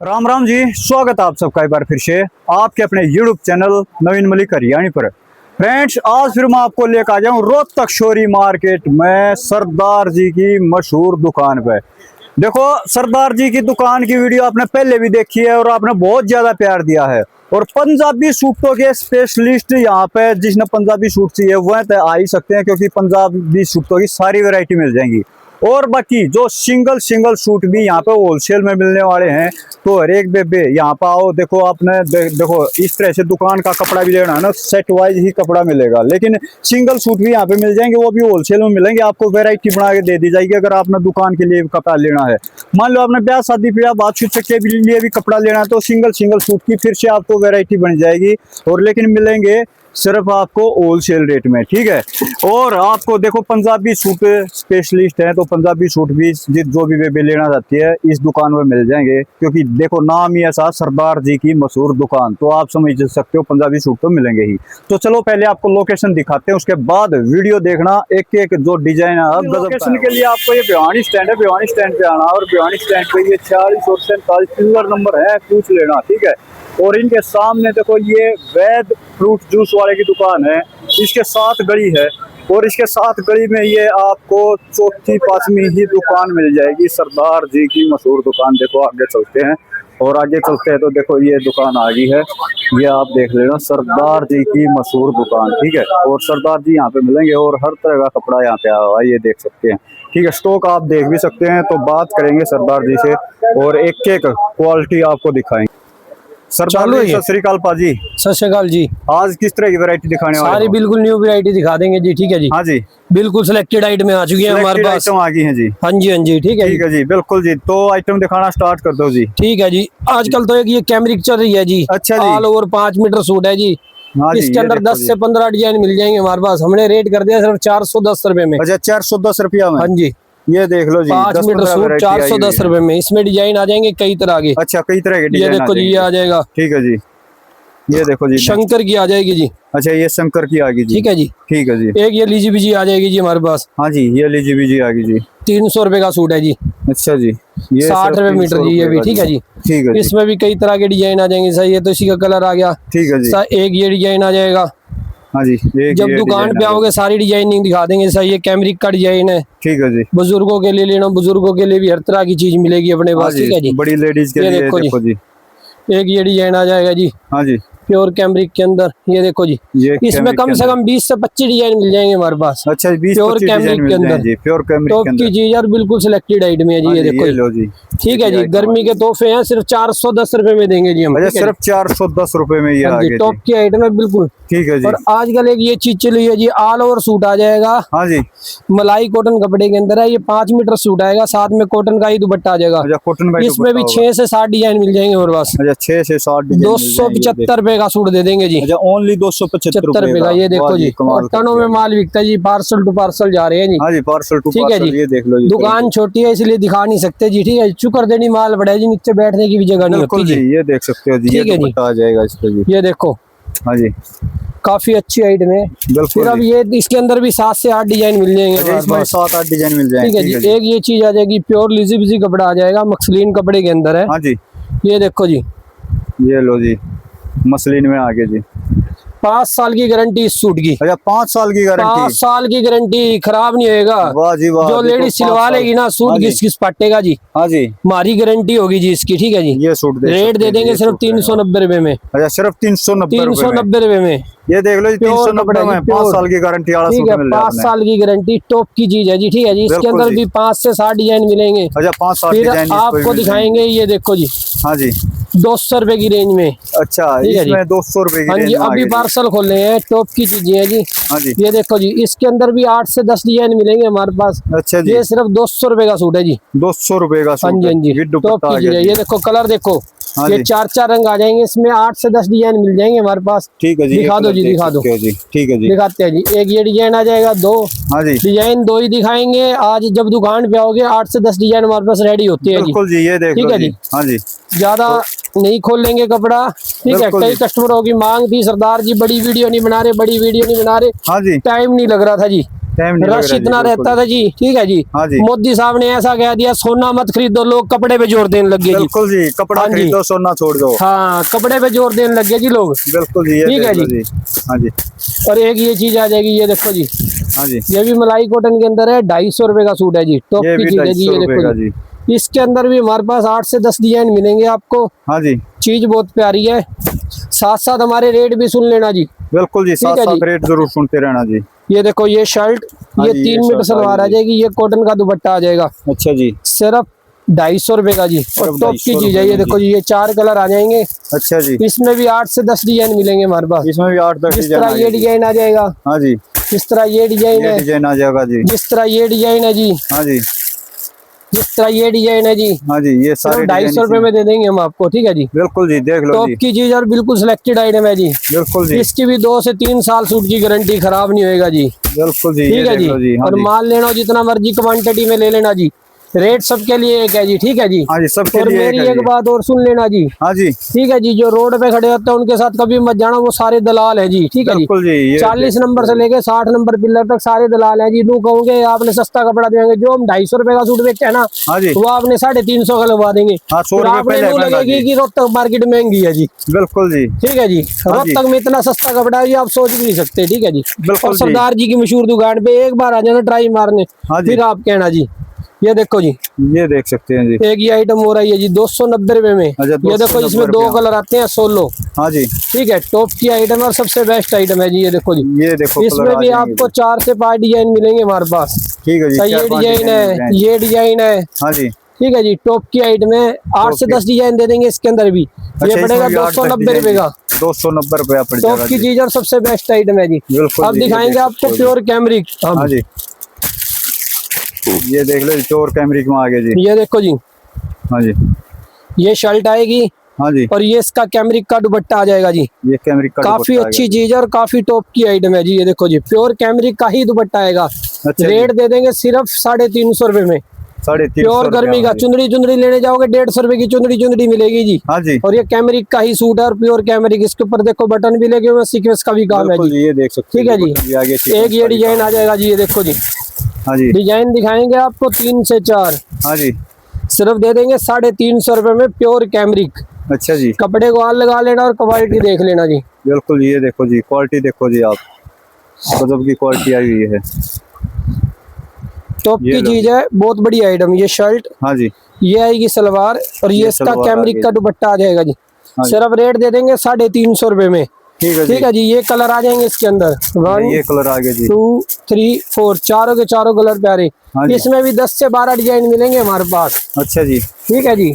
राम राम जी, स्वागत आप सबका एक बार फिर से आपके अपने YouTube चैनल नवीन मलिक हरियाणी पर। फ्रेंड्स, आज फिर मैं आपको लेकर आ जाऊं रोहतक शोरी मार्केट में सरदार जी की मशहूर दुकान पे। देखो, सरदार जी की दुकान की वीडियो आपने पहले भी देखी है और आपने बहुत ज्यादा प्यार दिया है। और पंजाबी सूटों के स्पेशलिस्ट यहाँ पे जिसने पंजाबी सूट चाहिए वह तो आ ही सकते हैं, क्योंकि पंजाबी सूटों की सारी वैरायटी मिल जाएंगी। और बाकी जो सिंगल सूट भी यहाँ पे होलसेल में मिलने वाले हैं, तो हर एक बेबे यहाँ पे आओ। देखो आपने देखो इस तरह से दुकान का कपड़ा भी लेना है ना, सेट वाइज ही कपड़ा मिलेगा, लेकिन सिंगल सूट भी यहाँ पे मिल जाएंगे, वो भी होलसेल में मिलेंगे। आपको वैरायटी बना के दे दी जाएगी। अगर आपने दुकान के लिए कपड़ा लेना है, मान लो आपने ब्याह शादी पे बातचीत के लिए भी कपड़ा लेना है, तो सिंगल सूट की फिर से आपको वैरायटी बन जाएगी। और लेकिन मिलेंगे सिर्फ आपको होलसेल रेट में, ठीक है। और आपको देखो पंजाबी सूट स्पेशलिस्ट है, तो पंजाबी सूट भी जो भी बेबी लेना चाहती है इस दुकान में मिल जाएंगे, क्योंकि देखो नाम ही ऐसा, सरदार जी की मशहूर दुकान, तो आप समझ सकते हो पंजाबी सूट तो मिलेंगे ही। तो चलो पहले आपको लोकेशन दिखाते हैं, उसके बाद वीडियो देखना। एक एक जो डिजाइन है लोकेशन के लिए आपको ये भिवानी स्टैंड है, भिवानी स्टैंड पे आना और भिवानी स्टैंड पे ये 46 और 47 पिलर नंबर है, पूछ लेना, ठीक है। और इनके सामने देखो ये वैद फ्रूट जूस वाले की दुकान है, इसके साथ गली है और इसके साथ गली में ये आपको चौथी पांचवी ही दुकान मिल जाएगी, सरदार जी की मशहूर दुकान। देखो आगे चलते हैं और आगे चलते हैं तो देखो ये दुकान आ गई है, ये आप देख लेना, सरदार जी की मशहूर दुकान, ठीक है। और सरदार जी यहाँ पे मिलेंगे और हर तरह का कपड़ा यहाँ पे आया हुआ है, ये देख सकते हैं, ठीक है। स्टॉक आप देख भी सकते हैं। तो बात करेंगे सरदार जी से और एक एक क्वालिटी आपको दिखाएंगे। सरदार जी सत श्री अकाल पाजी। सत श्री अकाल जी। आज किस तरह की वैरायटी दिखाने वाले? सारी बिल्कुल न्यू वैरायटी दिखा देंगे जी, ठीक है जी। हाँ जी, बिल्कुल सिलेक्टेड आइटम आ चुकी है हमारे पास, आइटम आ गई हैं जी। हाँ जी, हाँ जी, ठीक है, ठीक है जी, बिल्कुल जी। तो आइटम दिखाना स्टार्ट कर दो जी। ठीक है जी। आजकल तो एक ये कैमरिक चल रही है जी। अच्छा जी। ऑल ओवर 5 मीटर सूट है जी। हाँ जी, इसके अंदर 10 से 15 डिजाइन मिल जाएंगे हमारे पास। हमने रेट कर दिया सिर्फ 410 रुपए में। अच्छा, 410 रुपया में? हाँ जी, ये देख लो जी, 5 मीटर सूट 410 रुपए में। इसमें डिजाइन आ जाएंगे कई तरह के। अच्छा, कई तरह के ये डिजाइन देखो जी, ये आ जाएगा, ठीक है जी। ये देखो जी, शंकर की आ जाएगी जी। अच्छा, ये शंकर की आ गई जी, ठीक है जी। ठीक है जी। एक ये लीजी बीजी आ जाएगी जी हमारे पास। हाँ जी, ये लीजी बीजी आ गई जी। 300 रुपए का सूट है जी। अच्छा जी, ये 60 रुपए मीटर जी, ये भी ठीक है जी। ठीक है जी। इसमें भी कई तरह के डिजाइन आ जाएंगे सर। ये तो इसी का कलर आ गया, ठीक है जी। सर एक ये डिजाइन आ जाएगा। हाँ जी, जब दुकान पे आओगे सारी डिजाइनिंग दिखा देंगे सर। ये कैमरिक का डिजाइन है, ठीक है जी। बुजुर्गों के लिए लेना, बुजुर्गों के लिए भी हर तरह की चीज मिलेगी अपने पास, ठीक है जी। बड़ी लेडीज के लिए देखो जी। एक ये डिजाइन आ जाएगा जी, हाँ जी, प्योर कैमरिक के अंदर। ये देखो जी, इसमें कम से कम 20 से 25 डिजाइन मिल जाएंगे हमारे पास। अच्छा, 20 प्योर 25 कैमरिक के अंदर जी, प्योर कैमरिक टॉप के अंदर की चीज यार, बिल्कुल सिलेक्टेड आइटम है जी। ये देखो लो जी, ठीक है जी। गर्मी के तोहफे हैं, सिर्फ 410 रुपए में देंगे जी हम। अच्छा, सिर्फ 410 रुपए में ये आ गए, टॉप की आइटम है बिल्कुल, ठीक है जी। और आजकल एक ये चीज चली है जी, ऑल ओवर सूट आ जाएगा। हाँ जी, मलाई कॉटन कपड़े के अंदर है। ये 5 मीटर सूट आएगा, साथ में कॉटन का ही दुपट्टा आ जाएगा। अच्छा, कॉटन का इसमें भी 6 से 7 डिजाइन मिल जाएंगे हमारे पास। अच्छा, 6 से 7 डिजाइन। 275 रुपए का सूट दे देंगे जी। अच्छा, ओनली 275 रुपए का। ये देखो जी, और टनों में माल बिकता है जी, पार्सल टू पार्सल जा रहे हैं जी। हाँ जी, पार्सल टू ठीक है पार्सल। जी, ये देख लो जी, दुकान छोटी है इसलिए दिखा नहीं सकते जी, ठीक है। चुकर देनी माल बड़ा है जी, नीचे बैठने की भी जगह नहीं होती जी। ये देख सकते हो जी, ये दुपट्टा आ जाएगा इस पे जी। ये देखो, हाँ जी, काफी अच्छी आइटम है। फिर अब ये इसके अंदर भी 7 से 8 डिजाइन मिल जाएंगे। इसमें 7-8 डिजाइन मिल जाएंगे, ठीक है जी। एक ये चीज आ जाएगी, प्योर लिजी बिजी कपड़ा आ जाएगा, मसलिन कपड़े के अंदर है। हाँ जी, ये देखो जी, ये लो जी, मसलिन में आगे जी। 5 साल की गारंटी इस सूट की। अच्छा, 5 साल की गारंटी? 5 साल की गारंटी, खराब नहीं होएगा। वाह जी वाह। जो लेडीज सिलवा लेगी ना सूट, घिस पटेगा जी। हाँ जी, हमारी गारंटी होगी जी इसकी, ठीक है जी। ये सूट रेट दे देंगे सिर्फ 390 रुपए में। अच्छा, सिर्फ 390 रुपए में। ये देख लो जी, 390 में 5 साल की गारंटी वाला सूट मिल रहा है। 5 साल की गारंटी, टॉप की चीज है जी, ठीक है जी। इसके अंदर भी 5 से 7 डिजाइन मिलेंगे। अच्छा, 5-7 डिजाइन आपको दिखाएंगे। ये देखो जी, हाँ जी, 200 रुपए की रेंज में। अच्छा, इसमें 200 रुपए की हाँ जी, अभी पार्सल खोले हैं, टॉप की चीजें हैं जी। हाँ जी, ये देखो जी, इसके अंदर भी 8 से 10 डिजाइन मिलेंगे हमारे पास। अच्छा जी, ये सिर्फ 200 रुपए का सूट है जी। 200 रुपए का सूट। हाँ जी, हाँ जी, टॉप की चीज है। ये देखो कलर देखो, ये 4-4 रंग आ जाएंगे इसमें, 8 से 10 डिजाइन मिल जाएंगे हमारे पास। ठीक है जी, दिखा दो जी, दिखा दो जी, ठीक है जी, दिखाते हैं जी। एक ये डिजाइन आ जाएगा, 2 हाँ जी, डिजाइन 2 ही दिखाएंगे आज। जब दुकान पे आओगे 8 से 10 डिजाइन हमारे पास रेडी होती है जी। बिल्कुल जी, ये देख लो जी। हाँ जी, ज्यादा नहीं खोलेंगे कपड़ा, ठीक है। कई कस्टमरों की मांग थी, सरदार जी बड़ी वीडियो नहीं बना रहे, बड़ी वीडियो नहीं बना रहे। हाँ जी, टाइम नहीं लग रहा था जी। टाइम नहीं लग रश रहा जी, इतना बिल्कुल। रहता था जी। ठीक है जी, हाँ जी। मोदी साहब ने ऐसा कह दिया सोना मत खरीदो, लोग कपड़े पे जोर देने लग गए जी। बिल्कुल जी, कपड़ा हाँ जी। खरीदो सोना छोड़ दो। हाँ, कपड़े पे जोर देने लग गए जी लोग। बिल्कुल जी, ये ठीक है देख लो जी। जी। हाँ जी। और एक ये चीज आ जाएगी, ये देखो जी, हाँ जी, ये भी मलाई कॉटन के अंदर है, 250 रुपए का सूट है जी, टॉप ये की भी चीज है जी। 250 ये रुपए देखो का जी, जी। इसके अंदर भी हमारे पास 8 से 10 डिजाइन मिलेंगे आपको। हाँ जी, चीज बहुत प्यारी है, साथ साथ हमारे रेट भी सुन लेना जी। बिल्कुल जी, साथ है साथ जी। रेट जरूर सुनते रहना जी। ये देखो ये शर्ट, हाँ ये जी, 3 मीटर शर्ट आ सलवार आ गई जाएगी, ये कॉटन का दुपट्टा आ जाएगा, अच्छा जी। सिर्फ 250 रुपए का जी। और सिर्फ टॉप की 250 चीज है, रुपए ये में देखो जी। जी, ये 4 कलर आ जाएंगे, अच्छा जी, इसमें भी 8 से 10 डिजाइन मिलेंगे हमारे पास। इसमें भी 8-10 जिस डिजाइन तरह आ ये गई जी। डिजाइन आ जाएगा, हाँ जी, जिस तरह ये डिजाइन ये है, डिजाइन आ जाएगा जी। जिस तरह ये डिजाइन है जी, हाँ जी, जिस तरह ये डिजाइन है जी, हाँ जी, ये सारे सिर्फ 250 डिजाइन रुपए में दे देंगे हम आपको। ठीक है जी, बिल्कुल जी, देख लो टॉप जी। की चीज और बिल्कुल सिलेक्टेड आइटम है जी। बिल्कुल जी, इसकी भी 2 से 3 साल सूट की गारंटी, खराब नहीं होएगा जी। बिल्कुल जी, ये ठीक है देख जी। लो जी। हाँ और जी, माल लेना हो जितना मर्जी क्वांटिटी में ले लेना जी, रेट सबके लिए एक है जी। ठीक है जी। हाँ जी, सबके और लिए मेरी है एक जी। बात और सुन लेना जी। हाँ जी, ठीक है जी, जो रोड पे खड़े होते हैं उनके साथ कभी मत जाना, वो सारे दलाल है जी। ठीक है जी, बिल्कुल जी, ये 40 देख नंबर सकते से लेके 60 नंबर पिलर तक सारे दलाल है जी। तू कहोगे आपने सस्ता कपड़ा देंगे, जो हम 250 रुपए का सूट बेचते हैं ना, हो। हाँ जी, वो आपने 350 का लगवा देंगे। हाँ, 100 फिर रुपए आपने पहले यूं महंगा लगेगी जी। कि रोहतक मार्केट महंगी है जी। बिल्कुल जी। ठीक है जी, हाँ जी। रोहतक में इतना सस्ता कपड़ा है जी, आप सोच भी नहीं सकते। ठीक है जी। बिल्कुल और जी। सरदार जी की मशहूर दुकान पे एक बार आ जाना ट्राई मारने, हाँ जी, फिर आप कहना जी। ये देखो जी, ये देख सकते हैं जी। एक ये आइटम हो रही है जी 290 रुपए में। अच्छा, ये देखो 290 इसमें 2 रुपया। कलर आते हैं, सोलो। हाँ जी, ठीक है, टॉप की आइटम और सबसे बेस्ट आइटम है जी। ये देखो जी, ये देखो इसमें कलर आ भी जाएंगे आपको जी। 4 से 5 डिजाइन मिलेंगे हमारे पास। ठीक है जी, ये 4-5 डिजाइन डिजाइन मिल है, जाएंगे। ये डिजाइन है। हाँ जी, ठीक है जी, टॉप की आइटम है, 8 से ओके। 10 डिजाइन दे देंगे इसके अंदर भी। अच्छा, ये इसमें पड़ेगा भी 8-10 290 डिजाइन रुपए जी। का, 290 रुपया पड़ टॉप जाएगा की जी। चीज और सबसे बेस्ट आइटम है जी। बिल्कुल अब जी, ये दिखाएंगे देख आपको सकते हो प्योर कैमरिक जी। हाँ जी, ये देख लो जी, चोर कैमरिक में आ गए जी। ये देखो जी, हाँ जी, ये शर्ट आएगी हाँ जी, और ये इसका कैमरिक का दुपट्टा आ जाएगा जी। ये कैमरिक का काफी दुपट्टा आ अच्छी गया। चीज है और काफी टॉप की आइटम है जी। ये देखो जी, प्योर कैमरिक का ही दुपट्टा आएगा। अच्छा रेट जी। दे देंगे सिर्फ 350 रुपए में। 350 प्योर गर्मी का, चुंदड़ी चुंदड़ी लेने जाओगे 150 रुपए की चुंदड़ी चुंदड़ी मिलेगी जी। हाँ जी, और ये कैमरिक का ही सूट है और प्योर कैमरिक। इसके ऊपर देखो बटन भी लगे हुए, सीक्वेंस का भी काम है बिल्कुल जी। जी, ये देख सकते ठीक है जी, बटन भी आगे एक ये डिजाइन आ जाएगा जी। ये देखो जी, हाँ जी, डिजाइन दिखाएंगे आपको 3 से 4, हाँ जी। सिर्फ दे देंगे 350 रुपए में, प्योर कैमरिक। अच्छा जी, कपड़े को हाथ लगा लेना और क्वालिटी देख लेना जी। बिल्कुल ये देखो जी, क्वालिटी देखो जी, आप गजब की क्वालिटी आई हुई है। टॉप ये की लो चीज है, बहुत बड़ी आइटम। ये शर्ट, हाँ जी, ये आएगी सलवार और ये इसका सलवार आ कैमरिक गई का जी। दुपट्टा आ जाएगा जी। हाँ जी। सिर्फ रेट दे देंगे 350 रुपए में। ठीक है ठीक जी, है जी, ये कलर आ जाएंगे इसके अंदर, 1 ये कलर आ गया जी। 2 3 4, चारों के चारों कलर प्यारे। हाँ जी। इसमें भी 10 से 12 डिजाइन मिलेंगे हमारे पास। अच्छा जी, ठीक है जी,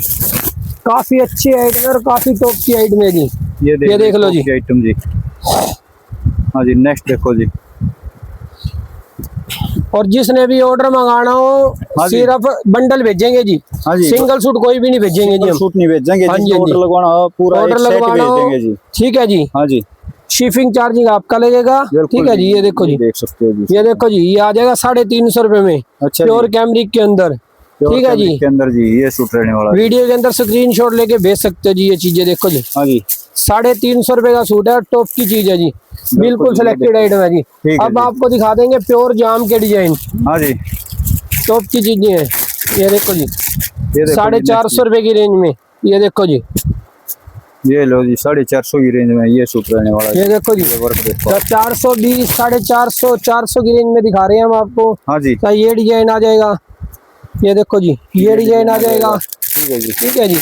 काफी अच्छी आइटम है और काफी टॉप की आइटम है जी। ये देख लो जी। आइटम जी। हाँ जी, नेक्स्ट देखो जी। और जिसने भी ऑर्डर मंगाना हो, हाँ जी। सिर्फ बंडल भेजेंगे जी। हाँ जी, सिंगल सूट कोई भी नहीं भेजेंगे जी हम। सूट नहीं भेजेंगे, हाँ जी, जिसको हाँ जी। ऑर्डर लगवाना हो पूरा ऑर्डर एक सेट लगवाना भेज हो, देंगे जी। ठीक है जी। हाँ जी, शिपिंग चार्जिंग आपका लगेगा। बिल्कुल ठीक है जी, ये देखो जी, देख सकते हो जी। ये देखो जी, ये आ जाएगा 350 रुपए में, अच्छा प्योर जी, कैमरिक के अंदर। प्योर ठीक है जी, फैब्रिक के अंदर जी ये सूट रहने वाला है। वीडियो के अंदर स्क्रीनशॉट लेके भेज सकते हो जी। ये चीजें देखो जी, हाँ जी, 350 रुपए का सूट है, टॉप की चीज है जी, बिल्कुल जी, सिलेक्टेड आइटम है जी। ठीक है अब जी। आपको दिखा देंगे प्योर जाम के डिजाइन, हाँ जी, टॉप की चीजें हैं। ये देखो जी, ये देखो 450 रुपए की रेंज में। ये देखो जी, ये लो जी, 450 की रेंज में ये सूट रहने वाला है। ये देखो जी, ये वर्क देखो। 420, 450, 400 की रेंज में दिखा रहे हैं हम आपको। हाँ जी, तो ये डिजाइन आ जाएगा। ये देखो जी, ये डिजाइन आ जाएगा। ठीक है जी। ठीक है जी,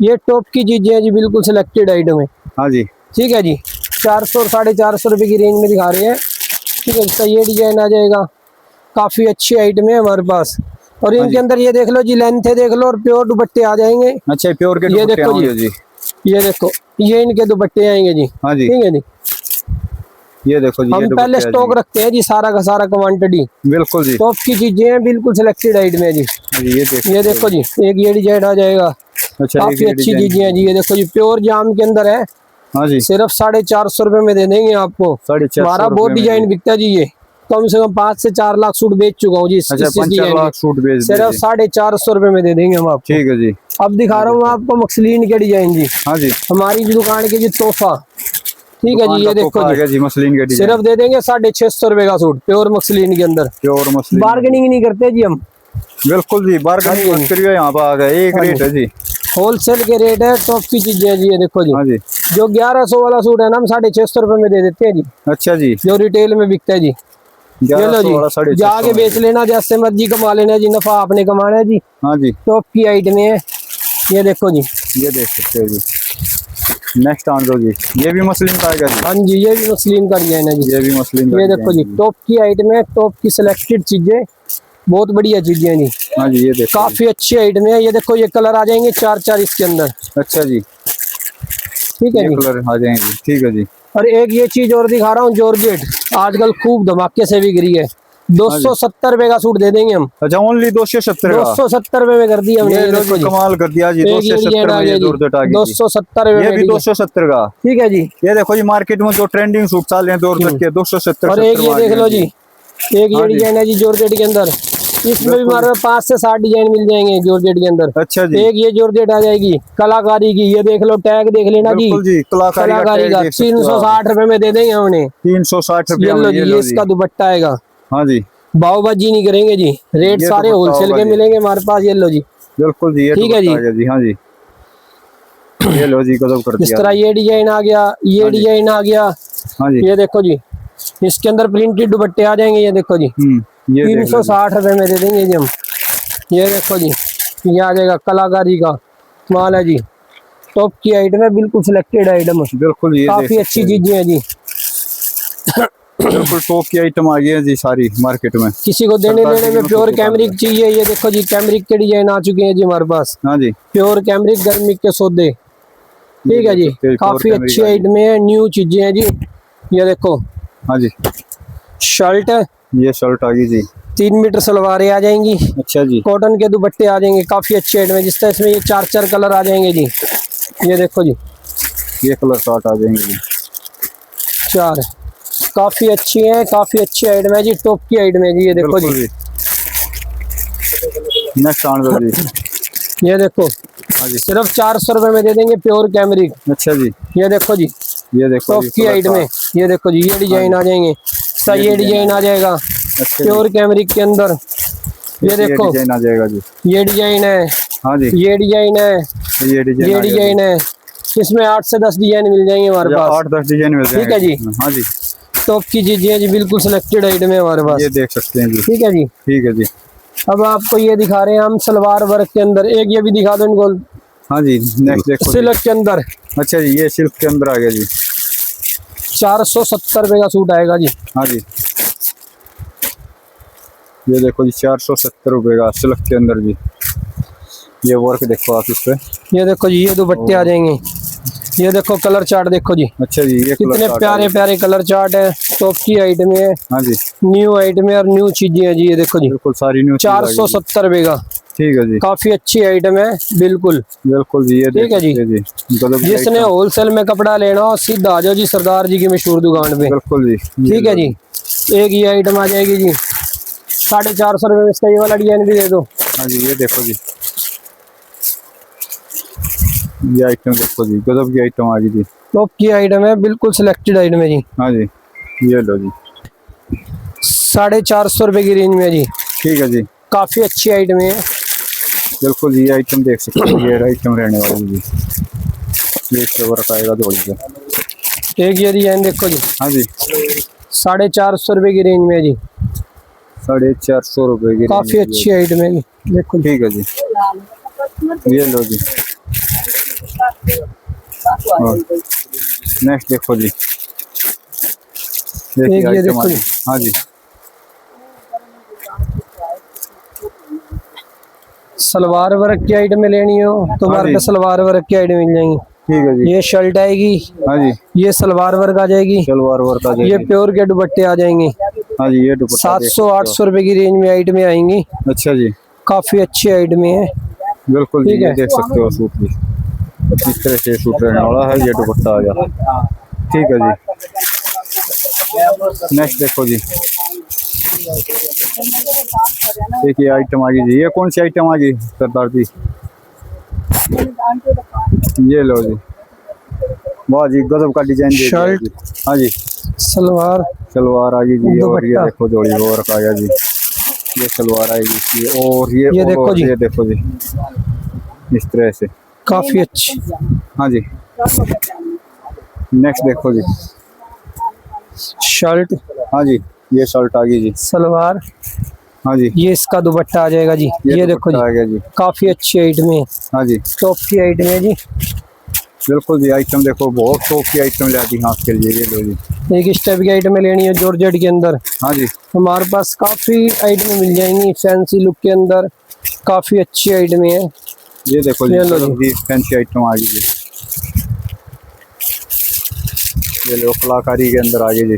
ये टॉप की चीजें हैं जी, बिल्कुल सिलेक्टेड आइटम है। हाँ जी, ठीक है जी, 400 और 450 रुपए की रेंज में दिखा रहे हैं। ठीक है, इसका ये डिजाइन आ जाएगा। काफी अच्छी आइटम है हमारे पास। और इनके अंदर ये देख लो जी, लेंथ है देख लो, और प्योर दुपट्टे आ जाएंगे। अच्छा, प्योर के ये दुपट्टे देखो होंगे जी, जी। ये देखो, ये इनके दुपट्टे आएंगे जी। हाँ जी, ठीक है जी, ये देखो जी, ये हम दुपट्टे पहले हैं स्टॉक रखते हैं जी, सारा का सारा क्वांटिटी। जी। बिल्कुल जी। टॉप की चीजें हैं, बिल्कुल सिलेक्टेड आइटम है जी। हाँ जी, ये देखो जी, एक ये डिजाइन आ जाएगा। अच्छा, काफी अच्छी चीजें हैं जी। ये देखो जी, प्योर जाम के अंदर है, हाँ जी, सिर्फ 450 रुपए में दे देंगे आपको। 450 हमारा बहुत डिजाइन बिकता है जी। ये कम से कम 5 से 4 लाख सूट बेच चुका हूँ जी। अच्छा, 5-4 लाख सूट बेच सिर्फ दिए। 450 रुपए में दे देंगे हम आपको। ठीक है जी। अब दिखा रहा हूँ आपको मखसलीन के डिजाइन जी, हाँ जी, हमारी दुकान के जी तोहफा। ठीक है जी, ये देखो आ गया जी मसलिन के डिजाइन, सिर्फ दे देंगे 650 रुपए का सूट, प्योर मसलिन के अंदर। प्योर मसलिन, बार्गेनिंग नहीं करते जी हम। बिल्कुल जी, बार्गेनिंग मत करिए, यहाँ पे आ गए एक रेट है जी, होलसेल के रेट है, टॉप की चीजें है जी। ये देखो जी, हाँ जी, जो 1100 वाला सूट है ना हम 650 रुपए में दे देते हैं जी, अच्छा जी, जो रिटेल में बिकता है जी। ये लो 1100 वाला जी, जाके बेच लेना, जैसे मर्जी कमा लेना जी, नफा आपने कमाना है जी। हाँ जी, टॉप की आइटम है, ये देखो जी, ये देख सकते हो जी। नेक्स्ट आन दो जी, ये भी मसलिन का आएगा जी, हाँ जी, ये भी मसलिन का डिजाइन है जी। ये भी मसलिन का ये देखो जी, डिजाइन टॉप की आइटम है, टॉप की सिलेक्टेड चीजें, बहुत बढ़िया चीजें हैं जी, हाँ जी, ये देखो काफी अच्छी आइटम है। ये देखो, ये कलर आ जाएंगे 4 इसके अंदर, अच्छा जी, ठीक है ये जी। कलर आ जाएंगे, ठीक है जी, और एक ये चीज और दिखा रहा हूँ, जॉर्जेट, आजकल खूब धमाके से बिक रही है, 270 रुपए का सूट दे देंगे हम। अच्छा ओनली 270 का, 270 रुपए में कर दिया हमने। ये ये लो देखो जी, जी, कमाल कर दिया जी, एक ये 270 डिजाइन आ में गया ये जी, जॉर्जेट आ गई जी, 270 ये रुपए भी में, 270 का, ठीक है जी। ये देखो जी, मार्केट में जो ट्रेंडिंग सूट चल रहे हैं जॉर्जेट के 270 और एक ये देख लो जी, एक हाँ ये जी। डिजाइन है जी जॉर्जेट के अंदर, इसमें भी हमारे 5 से 7 डिजाइन मिल जाएंगे जॉर्जेट के अंदर। अच्छा जी, एक ये जॉर्जेट आ जाएगी कलाकारी की, ये देख लो, टैग देख लेना जी, बिल्कुल जी, कलाकारी कलाकारी का देख सकते हो आप। 360 रुपए में दे देंगे उन्हें। 360 ये रुपया लो में, जी, ये ये लो जी, इसका दुपट्टा आएगा, हाँ जी, भावबाजी नहीं करेंगे जी, रेट ये सारे दुपट्टा होलसेल होगा के जी। मिलेंगे हमारे पास। ये लो जी, बिल्कुल जी, ये ठीक है दुपट्टा जी। आ गया जी, हाँ जी, ये लो जी, गजब कर इस दिया, तरह ये डिजाइन आ गया, ये हाँ जी। डिजाइन आ गया, हाँ जी, ये देखो जी, इसके अंदर प्रिंटेड दुपट्टे आ जाएंगे। ये देखो जी, ये देख लो जी, 360 रुपए में दे देंगे जी हम। ये देखो जी, ये आ जाएगा कलाकारी का माल है जी, टॉप की आइटम है, बिल्कुल सिलेक्टेड आइटम है, बिल्कुल ये काफी देख अच्छी सकते हैं चीजें हैं जी। बिल्कुल टॉप की आइटम आ गई है जी सारी मार्केट में, किसी को देने सरदार जी लेने की में प्योर दुकान कैमरिक पे। चाहिए, ये देखो जी, कैमरिक के डिजाइन आ चुके हैं जी हमारे पास, हाँ जी, प्योर कैमरिक गर्मी के सौदे, ठीक है जी, देख सकते हैं, काफी प्योर कैमरिक अच्छी आ गई। आइटम है, न्यू चीजें हैं जी। ये देखो, हाँ जी, शर्ट है, ये शर्ट आ गई जी, 3 मीटर सलवारें आ जाएंगी, अच्छा जी, कॉटन के दुपट्टे आ जाएंगे, काफी अच्छे आइटम है, जिस तरह इसमें ये 4 कलर आ जाएंगे जी। ये देखो जी, ये कलर शर्ट आ जाएंगे जी, 4 काफी अच्छी है, काफी अच्छी आइटम है जी, टॉप की आइटम है जी। ये देखो बिल्कुल जी, नेक्स्ट आन दो जी, ये देखो, हाँ जी, सिर्फ 400 रुपए में दे देंगे, प्योर कैमरिक। अच्छा जी, ये देखो जी, ये देखो टॉप जी, की कलर आइटम है, ये देखो जी, ये डिजाइन आ जाएंगे, ये डिजाइन आ जाएगा अच्छा प्योर कैमरिक के अंदर। ये देखो, डिजाइन आ जाएगा जी, ये डिजाइन है, हाँ जी, ये डिजाइन है, ये डिजाइन ये डिजाइन है, इसमें 8 से 10 डिजाइन मिल जाएंगे हमारे पास, 8-10 डिजाइन मिल ठीक है जाएंगे जी। हाँ जी, टॉप की चीजें जी, बिल्कुल सिलेक्टेड आइटम है हमारे पास, ये देख सकते हैं जी, ठीक है जी। ठीक है जी, अब आपको ये दिखा रहे हैं हम सलवार वर्क के अंदर, एक ये भी दिखा दो इनको, हाँ जी, नेक्स्ट देखो जी, सिल्क के अंदर, अच्छा जी, ये सिल्क के अंदर आ गया जी, 470 रुपए का सूट आएगा जी। हाँ जी, ये देखो जी, 470 रुपए का सिल्क के अंदर जी, ये वर्क देखो आप इस पे, ये देखो जी, ये दुपट्टे आ जाएंगे, ये देखो कलर चार्ट देखो जी, अच्छा जी, ये कितने कलर प्यारे प्यारे कलर चार्ट है, टॉप की आइटम है, हाँ जी, न्यू आइटम है और न्यू चीजें हैं जी। ये देखो जी, बिल्कुल सारी न्यू 470 रुपए का, ठीक है जी, काफी अच्छी आइटम है, बिल्कुल बिल्कुल जी, ये ठीक है जी। गजब की जिसने आइटम, होलसेल में कपड़ा लेना हो सीधा आ जाओ जी सरदार जी की मशहूर दुकान पे, बिल्कुल जी, ठीक है जी। एक ये आइटम आ जाएगी जी, 450 रुपए में, इसका ये वाला डिजाइन भी दे दो। हाँ जी, ये देखो जी, ये आइटम देखो जी, गजब की आइटम आ गई जी, टॉप की आइटम है, बिल्कुल सिलेक्टेड आइटम है जी, हाँ जी, ये लो जी, 450 रुपए की रेंज में है जी, ठीक है जी, काफी अच्छी आइटम है। बिल्कुल जी, ये आइटम देख सकते हो, ये आइटम रहने वाली जी, ये इसके वर्क आएगा दो से, एक ये डिजाइन देखो जी, हाँ जी, 450 रुपए की रेंज में है जी, 450 रुपए की काफी रेंज अच्छी आइटम है जी, देखो जी। ठीक है जी, ये लो जी, नेक्स्ट देखो जी, एक ये आइटम देखो आ जी, गई, हाँ जी, सलवार वर्क की आइटम लेनी हो तो हाँ हमारे जी। पे सलवार वर्क की आइटम मिल जाएंगी। ठीक है जी, ये शर्ट आएगी, हाँ जी, ये सलवार वर्क आ जाएगी, सलवार वर्क आ ये जाएगी, प्योर के दुपट्टे आ जाएंगे, हाँ जी, ये दुपट्टा देख 700-800 रुपए की रेंज में आइटमें आएंगी, सकते हो। अच्छा जी, काफी अच्छी आइटमें हैं। बिल्कुल जी, ठीक ये है। देख सकते हो सूट भी, इस तरह से सूट रहने वाला है, ये दुपट्टा आ गया, ठीक है जी। नेक्स्ट देखो जी, एक ये आइटम आ गई जी, ये कौन सी आइटम आ गई सरदार जी, ये लो जी, वाह जी, गजब का डिजाइन दे दिया शर्ट। जी। हाँ जी, सलवार, सलवार आ गई जी। और ये दुपट्टा। देखो जोड़ी और आ गया जी, ये सलवार आएगी इसकी। और ये देखो और जी। ये देखो जी, इस तरह से। काफी अच्छी। हाँ जी, नेक्स्ट देखो जी। शर्ट, हाँ जी, ये शर्ट आ गई जी। सलवार, हाँ जी, ये इसका दुपट्टा आ जाएगा जी। ये देखो दुपट्टा आ जी, गया जी। काफी अच्छी आइटम है, हाँ जी, टॉप की आइटम है जी। बिल्कुल जी। आइटम देखो, बहुत टॉप की आइटम ला दी हाथ के लिए। ये लो जी। एक इस टाइप की आइटम लेनी है जॉर्जेट के अंदर, हाँ जी, हमारे पास काफी आइटमें मिल जाएंगी फैंसी लुक के अंदर, काफी अच्छी आइटमें हैं। ये देखो जी, ये लो गजब की फैंसी आइटम आ गई जी। ये लो, कलाकारी के अंदर आ गई जी।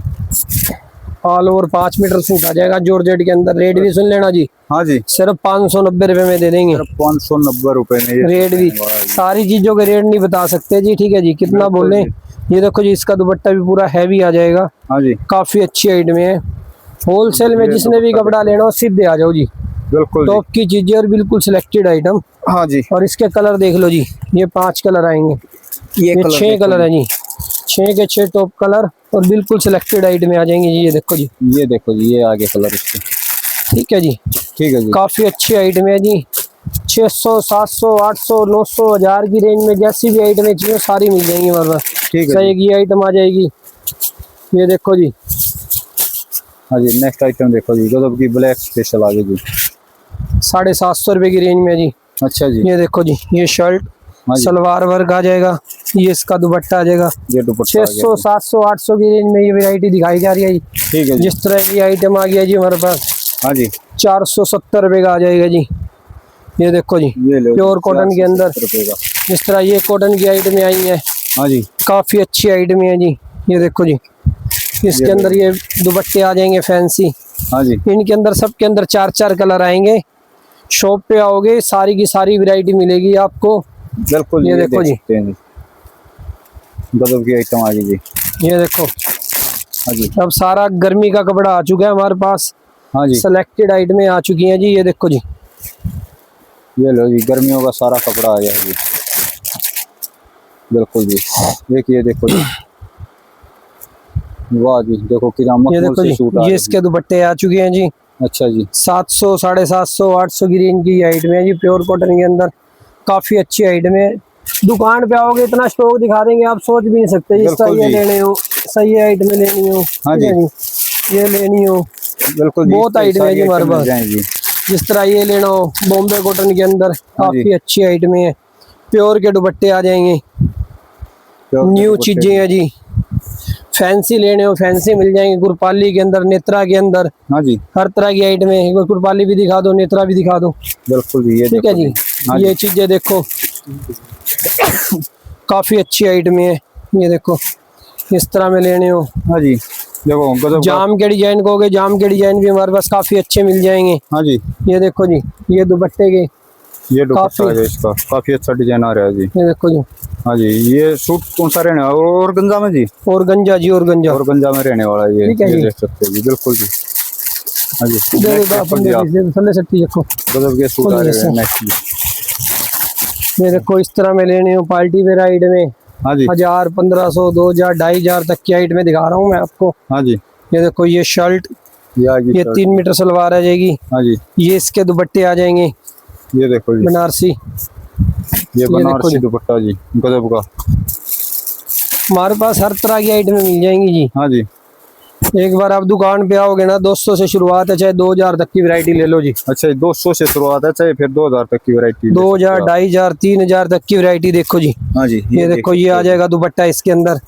ऑल ओवर 5 मीटर सूट आ जाएगा जॉर्जेट के अंदर। रेट भी सुन लेना जी, हाँ जी, सिर्फ 590 रुपए में दे देंगे। सिर्फ 590 रुपए में ये रेट भी, वाह जी। सारी चीजों के रेट नहीं बता सकते जी, ठीक है जी, कितना बिल्कुल बोले। जी। ये देखो जी, इसका दुपट्टा भी पूरा हैवी आ जाएगा, हाँ जी, काफी अच्छी आइटम है। होलसेल में ये जिसने भी दुपट्टा कपड़ा देखो। लेना हो सीधे आ जाओ जी, बिल्कुल जी। टॉप की चीजें और बिल्कुल सिलेक्टेड आइटम। हाँ जी, और इसके कलर देख लो जी, ये 5 कलर आएंगे, ये 6 देखो कलर जी। है जी, 6 के 6 टॉप कलर और बिल्कुल सिलेक्टेड आइटम आ जाएंगे जी। ये देखो जी, ये देखो जी, ये आगे कलर इसके। ठीक है जी, ठीक है जी। काफी अच्छी आइटम है जी। 600, 700, 800, 900, 1000 की रेंज में जैसी भी आइटमें चाहिए सारी मिल जाएंगी हमारे पास। ठीक है सही की आइटम आ जाएगी। ये देखो जी, हाँ जी, नेक्स्ट आइटम देखो जी, गजब की ब्लैक स्पेशल आ गई जी। 750 रुपए की रेंज में जी। अच्छा जी। ये देखो जी, ये शर्ट, हाँ जी, सलवार वर्क आ जाएगा, ये इसका दुपट्टा आ जाएगा। ये दुपट्टा आ गया 600, 700, 800 की रेंज में ये वैरायटी दिखाई जा रही है जी। जी। ठीक है जी। जिस तरह की आइटम आ गया जी हमारे पास, हाँ जी, 470 रुपए का आ जाएगा जी। ये देखो जी, ये लो प्योर कॉटन के अंदर, 470 रुपए का। जिस तरह ये कॉटन की आइटमें आई हैं, हाँ जी, काफी अच्छी आइटमें हैं जी। ये देखो जी, इसके अंदर ये दुपट्टे आ जाएंगे फैंसी। हाँ जी, इनके अंदर सबके अंदर 4-4 कलर आएंगे। शॉप पे आओगे सारी की सारी वैरायटी मिलेगी आपको। बिल्कुल। ये ये देखो देख जी, सकते हैं जी, गजब की आइटम आ गई जी। ये देखो, हाँ जी, अब सारा गर्मी का कपड़ा आ चुका है हमारे पास, हाँ जी, सिलेक्टेड आइटमें आ चुकी हैं जी। ये देखो जी, ये लो जी, गर्मियों का सारा कपड़ा आ गया जी। बिल्कुल जी। देखिए, देखो जी, वाह जी, देखो कितना ये मखमल देखो से जी, सूट आ ये रहा इसके दुपट्टे आ चुके हैं जी। है। अच्छा जी। 700, 750, 800 की रेंज की आइटम है जी, प्योर कॉटन के अंदर, काफी अच्छी आइटम है। दुकान पे आओगे इतना स्टॉक दिखा देंगे आप सोच भी नहीं सकते। जिस तरह बिल्कुल ये जी। लेने हो, सही आइटम लेनी हो, हाँ ठीक है जी। जी, ये लेनी हो, बिल्कुल जी, बहुत इसमें आइटम है सारी जी हमारे आइटम मिल पास। जाएंगी। जिस तरह ये लेना हो बॉम्बे कॉटन के अंदर, हाँ जी। काफी अच्छी आइटमें हैं, प्योर के दुपट्टे आ जाएंगे, न्यू चीजें हैं जी। फैंसी लेने हो फैंसी मिल जाएंगे, गुरपाली के अंदर, नेत्रा के अंदर, हाँ जी, हर तरह की आइटमें। एक बार गुरपाली भी दिखा दो, नेत्रा भी दिखा दो, बिल्कुल जी। ये ठीक है देखो जी। हाँ ये चीजें देखो, काफी अच्छी आइटमें हैं। ये देखो, इस तरह में लेने हो, हाँ जी, देखो गजब का। जाम के डिजाइन कहोगे, जाम के डिजाइन भी हमारे पास काफी अच्छे मिल जाएंगे। हाँ जी, ये देखो जी, ये दुपट्टे के, ये दुपट्टा काफी- है इसका, काफी अच्छा डिजाइन आ रहा है जी। ये देखो जी, हाँ जी, ये सूट कौन सा रहने वाला? और गंजा में जी, और गंजा जी, और गंजा। और गंजा में रहने वाला है ये। ठीक है ये जी। देख सकते हैं जी, बिल्कुल जी। हाँ जी, दे नेक्स्ट दो देखो अपन जी आप, थल्ले सट्टी देखो। गजब के सूट आ खोलिए रहे हैं सर। नेक्स्ट जी। ये देखो, इस तरह में लेने हो पार्टी वेयर आइट में, हाँ जी, 1000, 1500, 2000, 2500 तक की आइट में दिखा रहा हूँ मैं आपको। हाँ जी, ये देखो, ये शर्ट, ये आ गई ये शर्ट। 3 मीटर सलवार आ जाएगी, हाँ जी, ये इसके दुपट्टे आ जाएंगे ये देखो जी, बनारसी। ये देखो बनारसी जी। दुपट्टा जी, गजब का। हमारे पास हर तरह की आइटमें मिल जाएंगी जी। हाँ जी, एक बार आप दुकान पे आओगे ना, 200 से शुरुआत है, चाहे 2000 तक की वैरायटी ले लो जी। अच्छा, 200 से शुरुआत है, चाहे फिर 2000 तक की वैरायटी। 2000, 2500, 3000 तक की वैरायटी देखो जी। हाँ जी, ये देखो, ये आ जाएगा दुपट्टा इसके अंदर,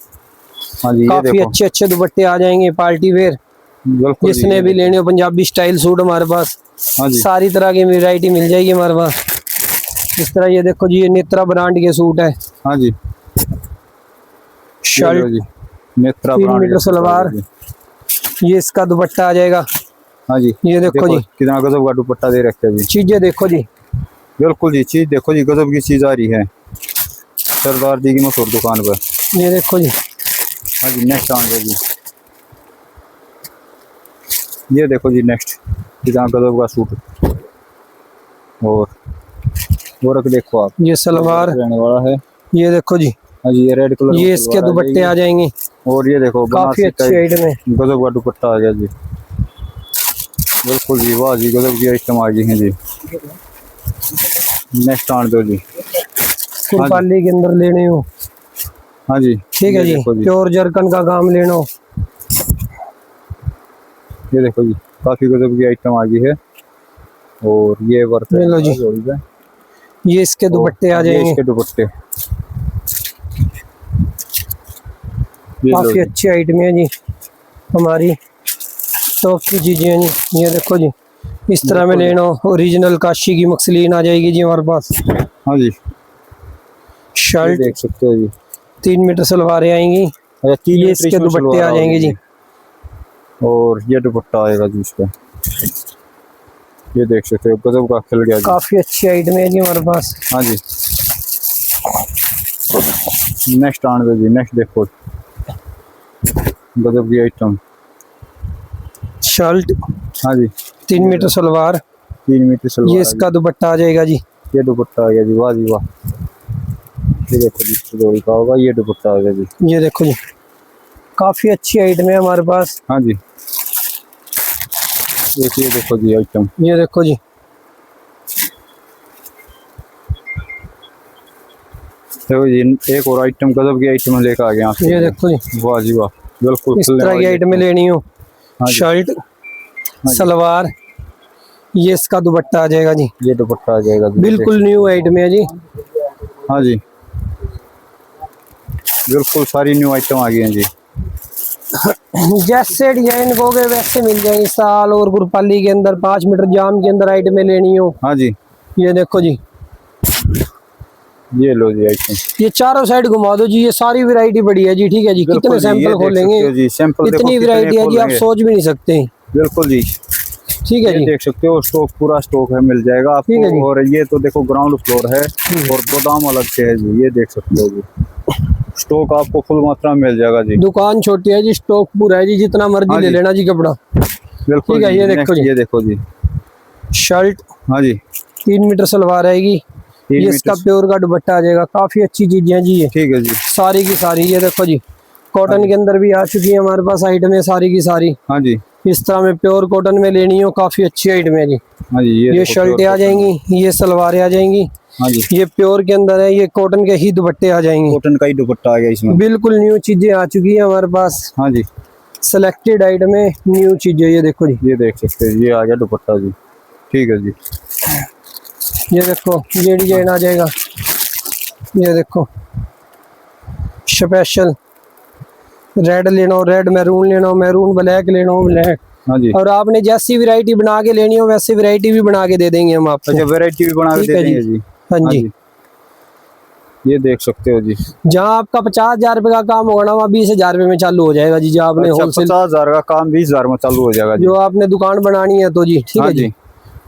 हाँ जी, ये काफी देखो, अच्छे अच्छे दुपट्टे आ जाएंगे पार्टी वेयर। बिल्कुल जी, जिसने ये भी देखो। लेने हो पंजाबी स्टाइल सूट हमारे पास हाँ जी, सारी तरह की वैरायटी मिल जाएगी हमारे पास। इस तरह ये देखो जी, ये नेत्रा ब्रांड के सूट है, हाँ जी, ये शर्ट, लो जी, नेत्रा 3 ब्रांड मीटर के सूट आ सलवार, गए जी। ये इसका दुपट्टा आ जाएगा। हाँ जी, ये देखो जी, कितना गजब का दुपट्टा दे रखा है जी। चीजें देखो जी, बिल्कुल जी, चीज देखो जी, गजब की चीज आ रही है सरदार जी की मशहूर दुकान पर। ये देखो जी, हाँ जी, नेक्स्ट आ गया जी, ये देखो जी, नेक्स्ट कितना गजब का सूट। और देखो आप, ये सलवार, रहने वाला है। ये देखो जी, हाँ जी, ये रेड कलर ये इसके दुपट्टे आ जाएंगे, और ये देखो काफी बनारसी अच्छी आइटम है। गजब का दुपट्टा आ गया जी। बिल्कुल जी, वाह जी, गजब की आइटम आ गई है जी। नेक्स्ट आन दो जी। कुरपाली के अंदर लेने हो, हाँ जी, ठीक है ये जी, देखो प्योर जरकन का काम लेना हो। ये देखो जी, काफी गजब की आइटम आ गई है। और ये वर्क ले लो जी, ये इसके दुपट्टे आ ये जाएंगे, इसके दुपट्टे, ये लो काफी जी। अच्छी आइटम है जी, हमारी टॉप की चीजें हैं जी। ये देखो जी, इस तरह में लेना हो, ओरिजिनल काशी की मखसलीन आ जाएगी जी हमारे पास। हाँ जी, ये शर्ट देख सकते हो जी। 3 मीटर सलवारें आएंगी, अच्छा, 3 ये मीटर इसके इसमें दुपट्टे सलवार आ जाएंगे जी। और ये दुपट्टा आएगा जी इसका। ये देख सकते हो, गजब का खिल गया जी। काफी अच्छी आइटम है जी हमारे पास। हाँ जी, नेक्स्ट आने दो जी। नेक्स्ट देखो, गजब की आइटम। शर्ट हाँ जी, 3 मीटर सलवार, 3 मीटर सलवार ये आ इसका दुपट्टा आ जाएगा जी। गई। ये दुपट्टा आ गया जी, वाह जी वाह। ये देखो जी, जोड़ी का होगा, ये दुपट्टा आ गया जी। ये देखो जी, काफी अच्छी आइटम है हमारे पास। हाँ जी, ये देखो जी आइटम। ये देखो जी, देखो जी, एक और आइटम गजब की आइटम लेकर आ गए आपके ये लिए। देखो जी, वाह जी वाह, बिल्कुल इस खिलने तरह की वाली आइटम लेनी हो, हाँ जी, शर्ट जी। सलवार, ये इसका दुपट्टा आ जाएगा जी। ये दुपट्टा आ जाएगा जी। बिल्कुल न्यू आइटम है जी। हाँ जी, बिल्कुल सारी न्यू आइटम आ गई हैं जी। जैसे डिजाइन कहोगे वैसे मिल जाएंगे। साल और गुरपाली के अंदर 5 मीटर जाम के अंदर आइटमें लेनी हो, हाँ जी, ये देखो जी, ये लो जी आइटम। ये चारों साइड घुमा दो जी, ये सारी वैरायटी बड़ी है जी। ठीक है जी, कितने बिल्कुल जी, ये सैंपल देख खोलेंगे, सकते हो जी, सैंपल देखो इतनी कितने वैरायटी है जी, आप खोलेंगे। सोच भी नहीं सकते। बिल्कुल जी, ठीक है ये जी, देख सकते हो, स्टॉक पूरा स्टॉक है, मिल जाएगा ठीक है जी। आपको। और ये तो देखो ग्राउंड फ्लोर है और गोदाम अलग से है जी। ये देख सकते हो जी, स्टॉक आपको फुल मात्रा में मिल जाएगा जी। दुकान छोटी है जी, स्टॉक पूरा है जी, जितना मर्जी हाँ ले जी। लेना जी कपड़ा। बिल्कुल ठीक है, जी। ये देखो नेक्स्ट जी, ये देखो जी। शर्ट हाँ जी, 3 मीटर सलवार आएगी, 3 ये इसका मीटर। प्योर का दुपट्टा आ जाएगा। काफी अच्छी चीजें हैं जी ये, ठीक है जी। सारी की सारी। ये देखो जी, हाँ कॉटन जी। के अंदर भी आ चुकी है हमारे पास आइटमें सारी की सारी। हाँ जी, इस तरह में प्योर कॉटन में लेनी हो, काफी अच्छी आइटम है जी। हाँ जी, ये देखो शर्टें प्योर आ कॉटन। जाएंगी, ये सलवारें आ जाएंगी, हाँ जी, ये प्योर के अंदर है, ये कॉटन के ही दुपट्टे आ जाएंगे। कॉटन का ही दुपट्टा आ गया इसमें। बिल्कुल न्यू चीजें आ चुकी है हमारे पास, हाँ जी, सिलेक्टेड आइटम है, न्यू चीजें। ये देखो जी, ये देख सकते हैं, ये आ गया दुपट्टा जी। ठीक है जी। ये देखो, ये डिजाइन आ जाएगा। ये देखो, स्पेशल रेड लेना हो रेड, मैरून लेना हो मैरून, ब्लैक लेना हो ब्लैक। हाँ जी, और आपने जैसी वैरायटी बना के लेनी हो वैसी वैरायटी भी बना के दे देंगे हम आपको। अच्छा, वैरायटी भी बना के ठीक दे है देंगे जी। हाँ जी। ये देख सकते हो जी। जहाँ आपका 50,000 रुपए का काम होगा ना, वहाँ 20,000 रुपए में चालू हो जाएगा जी। जो आपने अच्छा, होलसेल 50,000 का काम 20,000 में चालू हो जाएगा जी। जो आपने दुकान बनानी है तो जी, ठीक हाँ है जी। जी,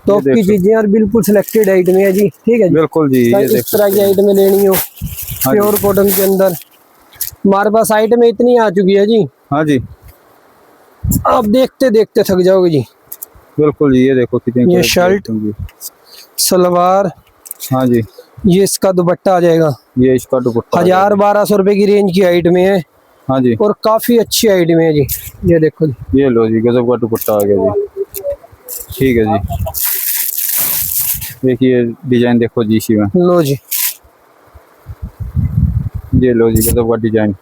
तो ये आपकी देख सकते- चीजें और बिल्कुल सिलेक्टेड आइटम है जी। ठीक है जी, बिल्कुल जी, तो ये देख इस तरह की सकते हो। आइटमें लेनी हो, हाँ जी। प्योर कॉटन के अंदर हमारे पास आइटमें इतनी आ चुकी है जी, हाँ जी, आप देखते देखते थक जाओगे जी। बिल्कुल जी, ये देखो कितनी ये क्वालिटी शर्ट, आइटम जी। सलवार, हाँ जी, ये इसका दुपट्टा आ जाएगा। ये इसका दुपट्टा आ गया 1,000-1,200 रुपए की रेंज की आइटमें है जी। हाँ जी, और काफी अच्छी आइटमें है जी। ये देखो जी, ये लो जी, गजब का दुपट्टा आ गया जी। ठीक है जी। देखिए डिजाइन देखो जी इसी में। लो जी, ये लो जी, गजब का डिजाइन।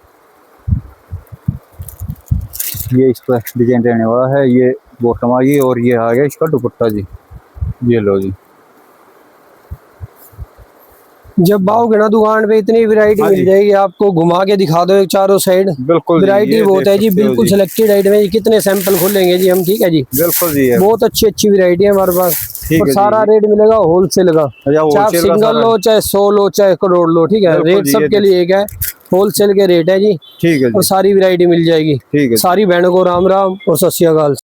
ये इस पर डिजाइन रहने वाला है। ये बॉटम आ गई और ये आ गया इसका दुपट्टा जी। ये लो जी। जब आओगे ना दुकान पे इतनी वैरायटी हाँ मिल जी। जाएगी, आपको घुमा के दिखा दो एक चारों साइड। बिल्कुल जी, वैरायटी ये बहुत देख है जी, सकते हो बिल्कुल जी। सिलेक्टेड आइटम है जी। कितने सैंपल खोलेंगे जी हम, ठीक है जी। बिल्कुल जी है। बहुत अच्छी अच्छी वैरायटी है हमारे पास ठीक और है सारा जी। रेट मिलेगा होलसेल का। अच्छा, चाहे आप होलसेल का सिंगल सारा। लो, चाहे 100 लो, चाहे करोड़ लो, ठीक है। बिल्कुल रेट जी, ये सबके लिए एक है, होलसेल के रेट है जी। ठीक है और जी। सारी वैरायटी मिल जाएगी। ठीक है जी। सारी बहनों को राम राम और सत श्री अकाल।